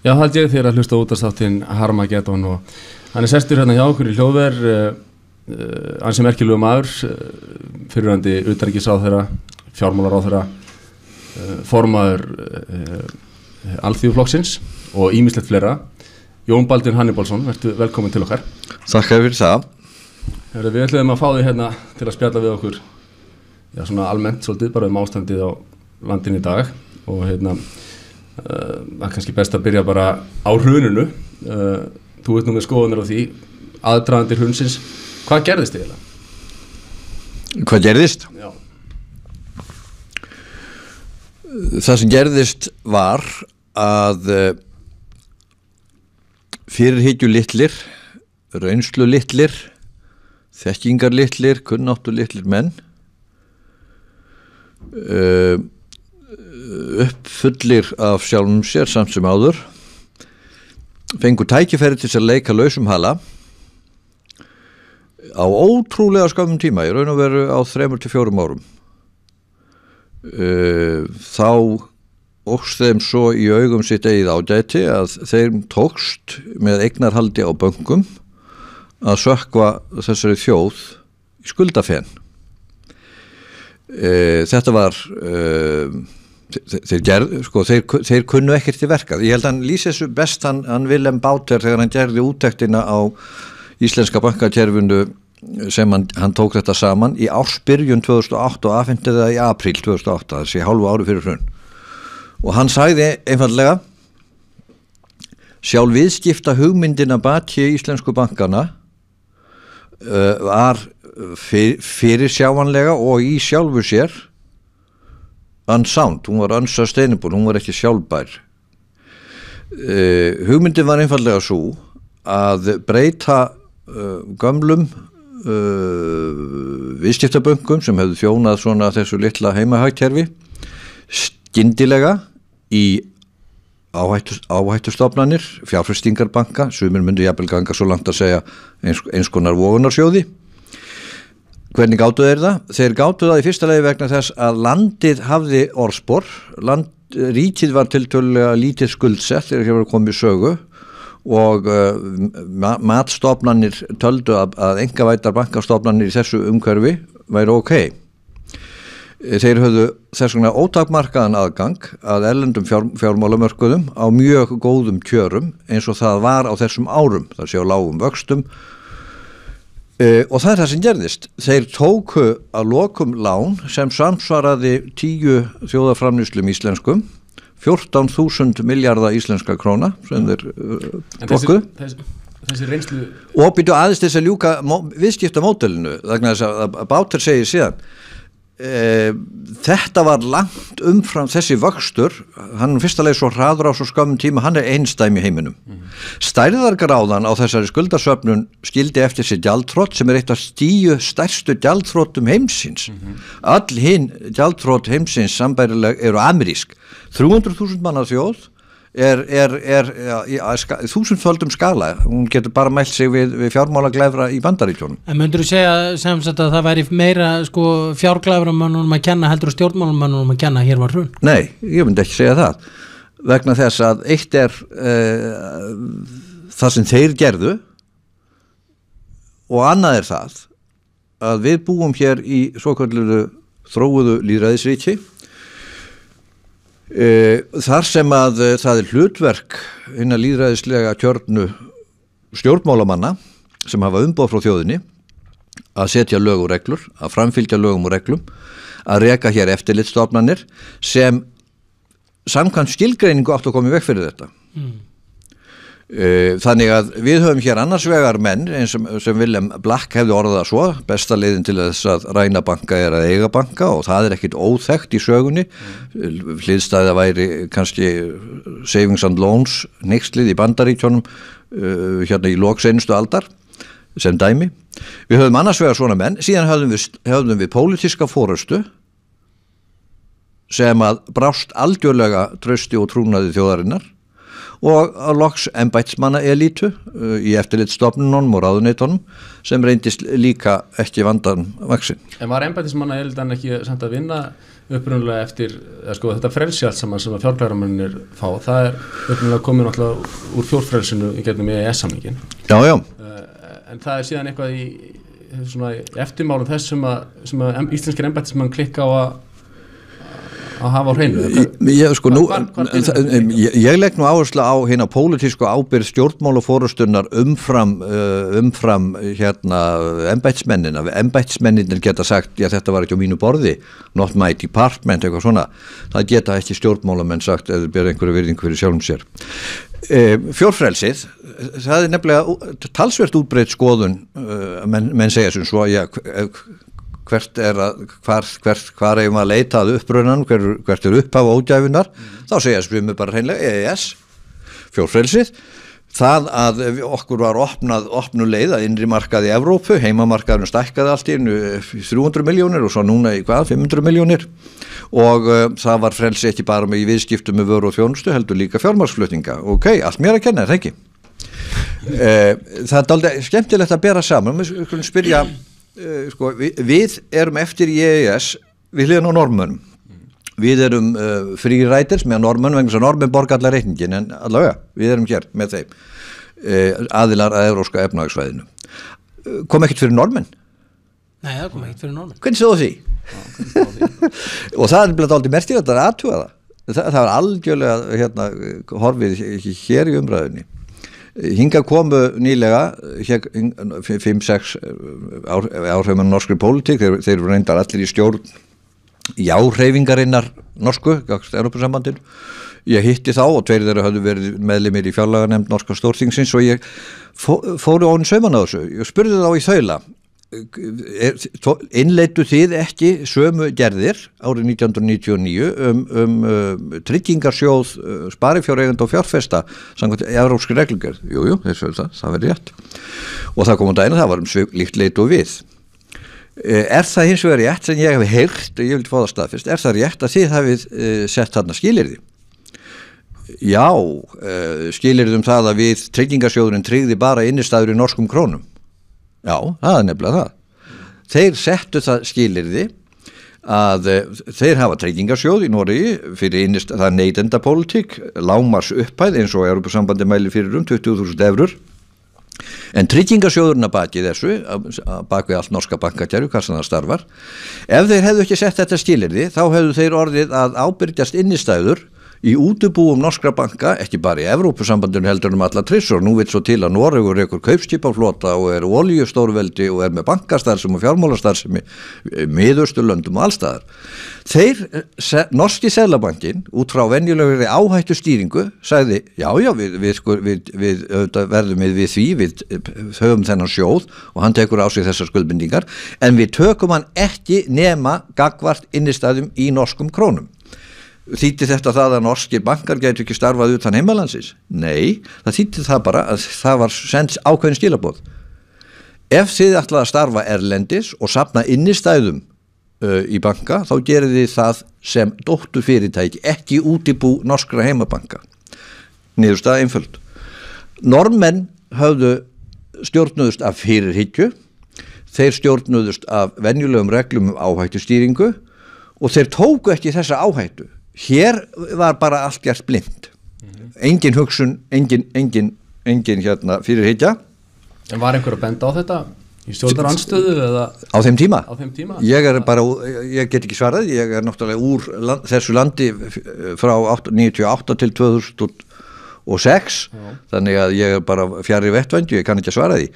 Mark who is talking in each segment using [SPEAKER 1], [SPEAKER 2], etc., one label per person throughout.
[SPEAKER 1] Já, það ég þér að hlusta útvarpsþáttinn Harmageddon og hann sestur hérna hjá okkur í hljóðver ansi merkilegur maður, fyrrverandi utanríkisráðherra, fjármálaráðherra, formaður Alþýðuflokksins og ýmislegt fleira. Jón Baldvin Hannibalsson, vertu velkomin til okkar.
[SPEAKER 2] Þakka fyrir það.
[SPEAKER 1] Við ætlum að fá þig hérna til að spjalla við okkur, já svona almennt svolítið, bara ástandið á landinu í dag og hérna það kannski best að byrja bara á hruninu. Þú ert nú með skoðanir á því, aðdragandir hrunsins. Hvað gerðist eiginlega?
[SPEAKER 2] Hvað gerðist?
[SPEAKER 1] Já.
[SPEAKER 2] Það sem gerðist var að fyrirhyggju litlir, reynslu litlir, þekkingar litlir, kunnáttu litlir menn uppfullir af sjálfum sér samt sem áður fengu tækifæri til að leika lausum hala á ótrúlega skömmum tíma, í raun og veru á 3 til 4 árum. Þá óx þeim svo í augum sitt eigið ágæti að þeim tókst með eignarhaldi á bönkum að sökkva þessari þjóð í skuldafen. Þetta var þeir kunnu ekkert í verkað. Ég held að hann lýsi þessu best hann Willem Bauter þegar hann gerði úttektina á íslenska bankakerfinu sem hann tók þetta saman í ársbyrjun 2008 og afhenti það í apríl 2008, þessi hálfu ári fyrir hrun. Og hann sagði einfaldlega sjálf viðskipta hugmyndina baki íslensku bankana var fyrirsjáanlega og í sjálfu sér unsound, hún var unsustainable, hún var ekki sjálfbær. Hugmyndin var einfaldlega svo að breyta gömlum viðskiptabönkum sem hefðu þjónað svona þessu litla heimahagkerfi skyndilega í áhættustofnanir, fjárfestingarbanka, sumir myndu jafnvel ganga svo langt að segja eins konar vogunarsjóði. Hvernig gátu þeir það? Þeir gátu það í fyrsta lagi vegna þess að landið hafði orðspor, ríkið var tiltölulega lítið skuldsett þegar hefur komið sögu og matstofnanir töldu að einkavæddar bankastofnanir í þessu umhverfi væri ok. Þeir höfðu þess vegna ótakmarkaðan aðgang að erlendum fjármálamörkuðum á mjög góðum kjörum eins og það var á þessum árum, það sé á lágum vöxtum. Og það það sem gerðist. Þeir tóku að lokum lán sem samsvaraði 10 þjóðarframleiðslum íslenskum, 14.000 milljarða íslenska króna sem þeir flokkuðu.
[SPEAKER 1] Þessi reynslu...
[SPEAKER 2] Og býtu aðeins þess að ljúka viðskiptamódelinu, vegna þess að Bauter segir síðan þetta var langt umfram þessi vöxtur, hann fyrsta leið svo hraður á svo skömmum tíma, hann einsdæmi í heiminum. Stærðargráðan á þessari skuldasöfnun skildi eftir sér gjaldþrot sem eitt af 10 stærstu gjaldþrotum heimsins. All hinn gjaldþrot heimsins sambærileg eru amerísk. 300.000 manna þjóð í 1000-földum skala. Hún getur bara mælt sig við fjármálaglæfra í Bandaríkjunum.
[SPEAKER 3] En myndirðu segja sem sagt að það væri meira fjárglæframönnunum að kenna heldur og stjórnmálamönnunum að kenna hér var hrun?
[SPEAKER 2] Nei, ég myndi ekki segja það. Vegna þess að eitt það sem þeir gerðu og annað það að við búum hér í svokölluðu þróuðu lýðræðisríki þar sem að það hlutverk hinna lýðræðislega kjörnu stjórnmálamanna sem hafa umboð frá þjóðinni að setja lög og reglur, að framfylgja lögum og reglum, að reka hér eftirlitsstofnanir sem samkvæmt skilgreiningu átt að koma í veg fyrir þetta. Þannig að við höfum hér annars vegar menn eins sem Willem Black hefði orðað svo, besta leiðin til þess að ræna banka að eiga banka og það ekkit óþekkt í sögunni. Hliðstæða væri kannski savings and loans hneykslið í Bandaríkjunum hérna í lok seinustu aldar sem dæmi. Við höfum annars vegar svona menn, síðan höfðum við pólitíska forystu sem að brást algjörlega trausti og trúnaði þjóðarinnar og að loks embættismanna elítu í eftirlitsstofnunum og ráðuneytunum sem reyndist líka ekki vandan vaksin.
[SPEAKER 1] En var embættismanna elitan ekki samt að vinna upprunalega eftir, sko, þetta frelsi allt saman sem að fjárglæðramennir fá, það upprunalega komið náttúrulega úr fjórfrelsinu í gegnum EES-samningin.
[SPEAKER 2] Já.
[SPEAKER 1] En það síðan eitthvað í svona eftirmálum þess sem að íslenskir embættismann klikka á að hafa á hreinu.
[SPEAKER 2] Ég legg nú áherslu á hérna pólitísku ábyrgð stjórnmálafórustunnar umfram embættismennina. Embættismennir geta sagt, já, þetta var ekki á mínu borði, not my department, eitthvað svona. Það geta ekki stjórnmálamenn sagt eða bera einhverju virðingu fyrir sjálfum sér. Fjórfrelsið, það nefnilega talsvert útbreidd skoðun, menn segja sem svo, já, hvar eigum að leita að upprunan, hvert upphaf ógæfunar, þá segja svimi bara hreinlega EES, fjórfrelsið, það að okkur var opnu leið að innri markaði í Evrópu, heimamarkaðurinn stækkaði allt í 300 milljónir og svo núna í 500 milljónir og það var frelsi ekki bara með í viðskiptum með vöru og þjónustu, heldur líka fjármagnsflutninga. Ok, allt mér að kenna, er það ekki? Það er aldrei skemmtilegt að bera saman, við skulum spyrja, sko, við erum eftir í EES, við hliðum á normönum. Við erum free riders með normönum, vegna sem normen borga allar reikningin, en allavega, við erum hér með þeim aðilar að evrópska efnahagssvæðinu. Kom ekkert fyrir normen?
[SPEAKER 3] Nei, það kom ekkert fyrir normen.
[SPEAKER 2] Hvernig stóðu því? Og það er aldrei merkilegt að athugða það var algjörlega horfið hér í umræðunni. Hingað komu nýlega 5-6 áhrifamenn norskri pólitík, þeir eru reyndar allir í stjórn hreyfingarinnar norsku, Evrópusambandinu. Ég hitti þá og tveir þeirra höfðu verið meðlimir í fjárlaganefnd norska stórþingsins og ég fóru ofan í sauman á þessu. Ég spurði þá í þaula, innleiddu þið ekki sömu gerðir árið 1999 tryggingarsjóð sparifjáreigenda og fjárfesta samkvæmt evrópskri reglugerð? Jú, það verið rétt og það kom á daginn að það var líkt leit og við. Er það hins vegar rétt sem ég hef heyrt og ég vildi fá það staðfest, er það rétt að þið hafið sett þarna skilyrði? Já, skilyrði það að við tryggingarsjóðurinn tryggði bara innistæður í norskum krónum. Já, það er nefnilega það. Þeir settu það skilyrði að þeir hafa tryggingarsjóð í Noregi fyrir það neytendapólitík, lágmars upphæð eins og Evrópusambandið mælir fyrir 20.000 evrur. En tryggingarsjóðurinn að baki þessu, að baki allt norska bankakerfi, hvað sem það starfar, ef þeir hefðu ekki sett þetta skilyrði, þá hefðu þeir orðið að ábyrgjast innistæður í útibúum norskra banka, ekki bara í Evrópusambandinu heldur alla trissur. Nú vill svo til að Noregur rekur kaupskipaflota og er olíustórveldi og er með bankastarfsemi og fjármálastarfsemi Miðausturlöndum og allstaðar. Norski seðlabankinn út frá venjulegri áhættu stýringu sagði, já, við verðum við því, við höfum þennan sjóð og hann tekur á sig þessar skuldbindingar, en við tökum hann ekki nema gagnvart innistæðum í norskum krónum. Þýddi þetta það að norskir bankar gætu ekki starfað utan heimalandsins? Nei, það þýddi það bara að það var sent ákveðin skilaboð. Ef þið ætlaði að starfa erlendis og safna innistæðum í banka, þá gerir þið það sem dótturfyrirtæki, ekki útibú norskra heimabanka. Niðurstaða einföld. Normenn höfðu stjórnuðust af fyrirhyggju, þeir stjórnuðust af venjulegum reglum áhættustýringu og þeir tóku ekki þessa áhættu. Hér var bara allt gert blind. Engin hugsun, engin fyrirhyggja.
[SPEAKER 1] En var einhver að benda á þetta í stjórnarandstöðu eða? Á þeim tíma?
[SPEAKER 2] Ég get ekki svarað, ég er náttúrulega úr þessu landi frá 1998 til 2006, þannig að ég er bara fjarri vettvændi, ég kann ekki að svara því.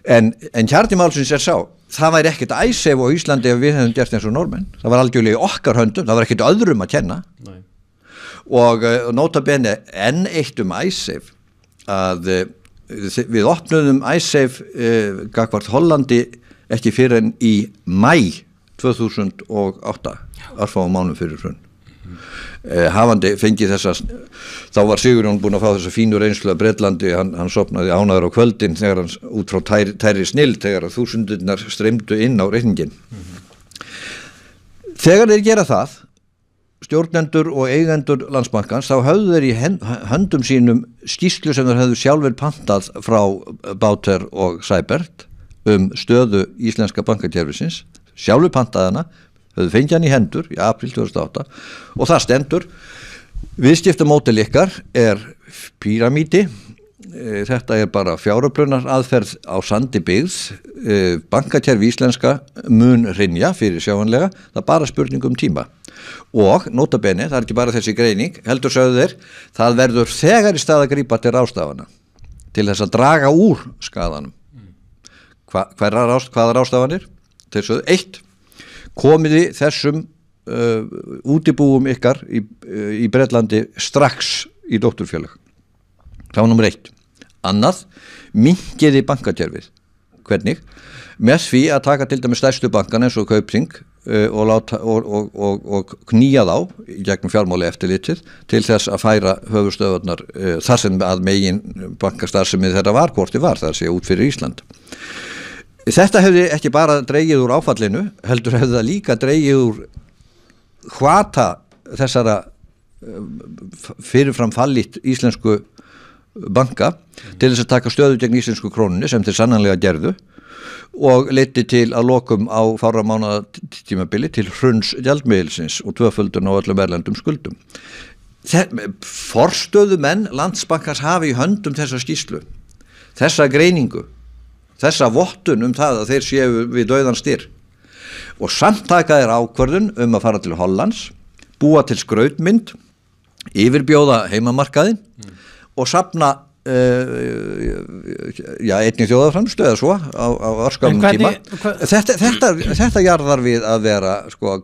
[SPEAKER 2] En kjarni málsins er sá, það væri ekkert æsef á Íslandi ef við hefum gert eins og normenn. Það var algjörlega í okkar höndum, það var ekkert öðrum að kenna. Nei. Og nota bene enn eitt æsef að við opnuðum IceSafe gagnvart Hollandi ekki fyrir en í mæ 2008, örfáum mánuðum fyrir hrun. Hafandi fengið þá var Sigurjón búinn að fá þessa fínu reynslu að Bretlandi, hann sofnaði ánægður á kvöldin þegar hann út frá tærri snill þegar þúsundirnar streymdu inn á reikningin. Þegar þeir gera það stjórnendur og eigendur Landsbankans, þá höfðu þeir í höndum sínum skýrslu sem þeir höfðu sjálfur pantað frá Bauter og Seibert stöðu íslenska bankakerfisins, sjálfur pantað hana, höfðu fengið hann í hendur í apríl 2008 og það stendur: viðskiptamódel ykkar píramídi, þetta bara fjáröflunar aðferð á sandi byggð, bankakerfi íslenska mun hrynja fyrir sjáanlega, það bara spurning tíma. Og nota bene, það ekki bara þessi greining, heldur sögðu þeir, það verður þegar í stað að grípa til ráðstafana til þess að draga úr skaðanum. Hvaða ráðstafanir? Þeir sögðu: 1. Komiði þessum útibúum ykkar í Bretlandi strax í dótturfélög. Það var númer 1. Annað, minnkiði bankakerfið. Hvernig? Með því að taka til dæmis stærstu bankan eins og Kaupþing og knýja þá í gegnum fjármálaeftirlitið til þess að færa höfuðstöðvarnar þar sem að megin bankastarfsemi þeirra var, hvort var, það sé út fyrir Ísland. Þetta hefði ekki bara dregið úr áfallinu, heldur hefði það líka dregið úr hvata þessara fyrirfram fallít íslensku banka til þess að taka stöðu gegn íslensku krónunni sem þeir sannanlega gerðu og leiddi til að lokum á fárra mánaða tímabili til hruns gjaldmiðilsins og tvöföldun á öllum erlendum skuldum. Forstöðumenn Landsbankans hafi í höndum þessa skýrslu, þessa greiningu, þessa vottun það að þeir séu við dauðans dyr og samt taka þeir ákvörðun að fara til Hollands, búa til skrautmynd, yfirbjóða heimamarkaðinn og safna einnig þjóðarframleiðslu eða svo á örskamum tíma. Þetta jarðar við að vera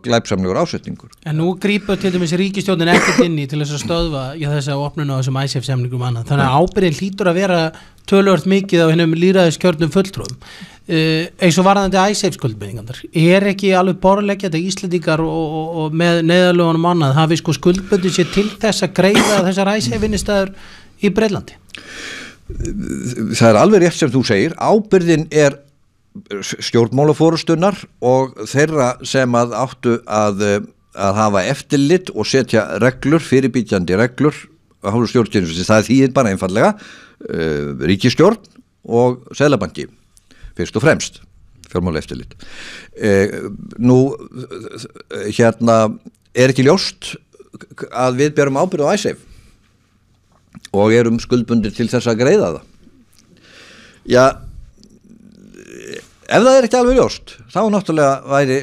[SPEAKER 2] glæpsamlegur ásetningur. En
[SPEAKER 3] nú grípur til dæmis ríkisstjórnin ekkert inn í til þess að stöðva þessa opnun á þessum ICF-samningum annað. Þannig að ábyrgðin hlýtur að vera töluvert mikið á hinum lýðræðiskjörnum fulltrúum. Eins og varðandi ICF-skuldbindingarnar, ekki alveg borðleggjandi Íslendingar og með neyðarlögunum annað hafi skuldbundið sér til þess að greiða þessar ICF-innistæður í Bretlandi?
[SPEAKER 2] Það alveg rétt sem þú segir, ábyrgðin stjórnmálafórustunnar og þeirra sem áttu að hafa eftirlit og setja reglur, fyrirbyggjandi reglur á hálfu stjórnkerfisins. Það þýðir bara einfallega ríkisstjórn og seðlabanki fyrst og fremst, fjármálaeftirlit. Nú ekki ljóst að við berum ábyrgð á ICF og skuldbundir til þess að greiða það. Ef það ekki alveg ljóst, þá náttúrulega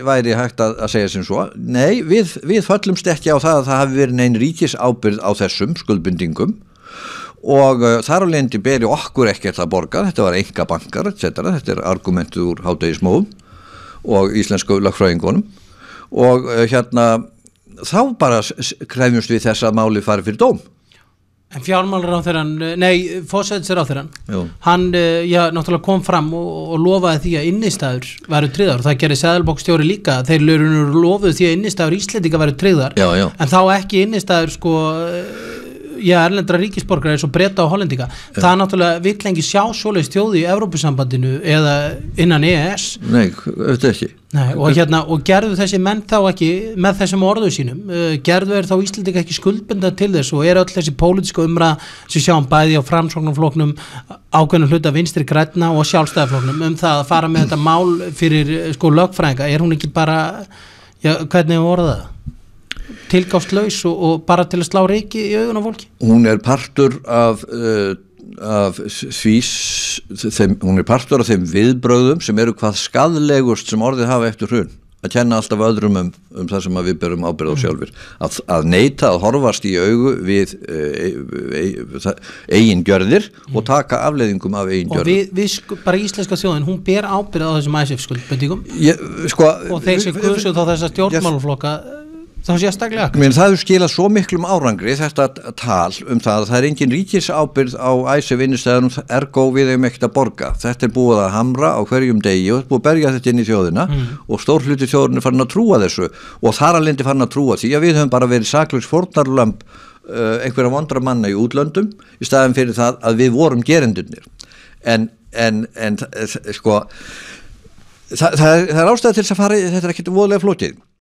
[SPEAKER 2] væri hægt að segja sem svo, nei, við föllumst ekki á það að það hafi verið nein ríkisábyrgð á þessum skuldbindingum og þar á leiðandi beri okkur ekkert að borga, þetta var einkabankar, etc. Þetta argumentið úr hádegismóðum og íslensku lögfræðingunum og þá bara krefjumst við þess að máli fari fyrir dóm.
[SPEAKER 3] En forsætisráðherrann, hann náttúrulega kom fram og lofaði því að innistæður væru tryggðar og það gerði seðlabankastjóri líka, þeir lofuðu því að innistæður Íslendinga væru tryggðar, en þá ekki innistæður erlendra ríkisborgara eins og Breta og Hollendinga. Það náttúrulega vill lengi sjá svoleiðis þjóð í Evrópusambandinu eða innan EES.
[SPEAKER 2] Nei, auðvitað ekki.
[SPEAKER 3] Nei, og gerðu þessi menn þá ekki með þessum orðu sínum, gerðu þá Íslendinga ekki skuldbundna til þess og öll þessi pólitíska umræða sem sjáum bæði á Framsóknarflokknum, ákveðnum hluta Vinstri grænna og Sjálfstæðisflokknum það að fara með þetta mál fyrir lögfræðinga, hún ekki bara hvernig orða það? Tilgáfslaus og bara til að slá reiki í augun á fólki?
[SPEAKER 2] Hún partur af þeim viðbrögðum sem hvað skaðlegust sem orðið hafa eftir hrun, að kenna alltaf öðrum það sem við berum ábyrgð á sjálfur, að neita að horfast í augu við eigin gjörðir og taka afleiðingum af eigin gjörðir.
[SPEAKER 3] Og við bara íslenska þjóðin, hún ber ábyrgð á þessum ICF-skuldbindingum og þeir sem kusu þá þessa stjórnmálaflokka þá sérstaklega.
[SPEAKER 2] Það hefur skilað svo miklum árangri þetta tal það að engin ríkisábyrgð á ICF-innistæðunum ergo við ekkert að borga. Þetta búið að hamra á hverjum degi og búið að berja þetta inn í þjóðina og stór hluti þjóðin farin að trúa þessu og þar að lendi farin að trúa því að við höfum bara verið saklaus fórnarlömb einhverja vondra manna í útlöndum í staðin fyrir það að við vorum gerendurnir. Það er ástæða til þess að fara, þetta ekkert voðalega flókið.